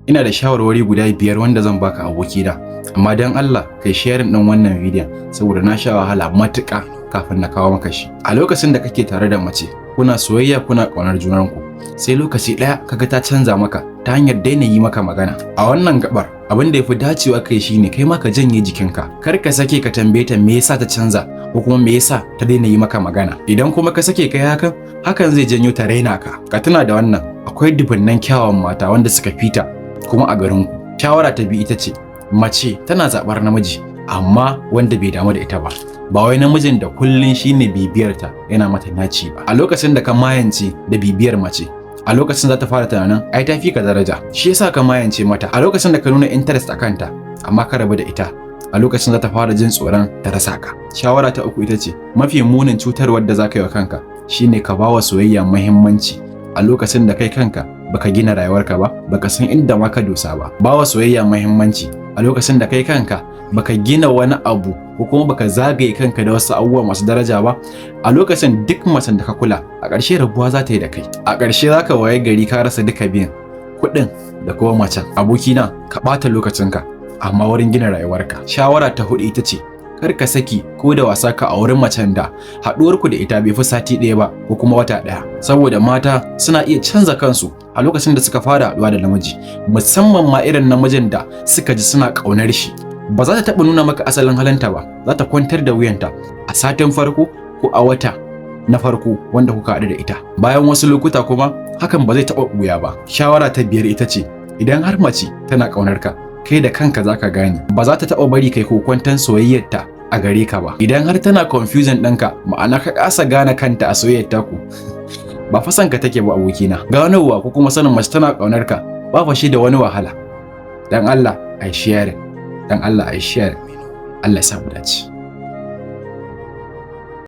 ina da shawarwari guda 5 wanda zan baka abokina, amma dan Allah kai sharing din wannan bidiyon saboda na sha wahala matuƙa kafin na kawo maka shi. A lokacin da kake tare da mace, kuna soyayya kuna ƙaunar junanku, sai lokaci ɗaya kaga ta canza maka ta hanyar daina yi maka magana. A wannan gabar abin da yafi dacewa kai shine kai ma ka janye jikinka, kar ka sake ka tambaye ta me yasa ta canza ko kuma me yasa ta daina yi maka magana. Idan kuma ka sake kai hakan zai janyo ta raina ka. Ka tuna da wannan, akwai dubunnan kyawawan mata wanda suka fita kuma a garin ku. Shawara ta biyu ita ce mace tana zabar namiji amma wanda bai damu da ita ba wai namijin da kullun shine bibiyarta yana mata naci ba. A lokacin da ka mayance da bibiyar mace, a lokacin za ta fara tunanin ai ta fi ka daraja, shi yasa ka mayance mata. A lokacin da ka nuna interest a kanta amma ka rabu da ita, a lokacin za ta fara jin tsoron ta rasa ka. Shawara ta uku ita ce mafi munin cutarwar da za ka yi wa kanka shine ka bawa soyayya muhimmanci a lokacin da kai kanka baka gina rayuwarka ba, baka san inda ma ka dosa ba. Bawa soyayya muhimmanci a lokacin da kai kanka baka gina wani abu ko kuma baka zagaye kanka da wasu abubuwa masu daraja ba, a lokacin duk macen da ka kula a ƙarshe rabuwa za ta yi da kai. A ƙarshe za ka waye gari ka rasa duka biyan, kuɗin da kuma macen. Abokina, ka ɓata lokacinka amma wurin gina rayuwarka. Shawara ta huɗu ita ce kar ka saki ko da wasa ka a wurin macen da haɗuwarku da ita bai fi sati ɗaya ba ko kuma wata ɗaya, saboda mata suna iya canza kansu a lokacin da suka fara haɗuwa da namiji, musamman ma irin namijin da suka ji suna ƙaunar shi. Ba za ta taɓa nuna maka asalin halinta ba, za ta kwantar da wuyanta a satin farko ko a wata na farko wanda kuka haɗu da ita. Bayan wasu lokuta kuma hakan ba zai taɓa ɓuya ba. Shawara ta biyar ita ce idan har mace tana ƙaunar ka, kai da kanka za ka gane, ba za ta taɓa bari kai kokwanton soyayyarta a gare ka ba. Idan har tana confusion ɗinka, ma'ana ka kasa gane kanta a soyayyar taku, ba fa son ka take ba abokina. Ganowa ko kuma sanin mace tana ƙaunar ka ba fa shi da wani wahala. Dan Allah ai sharing, dan Allah ai share. Allah ya sa mu dace.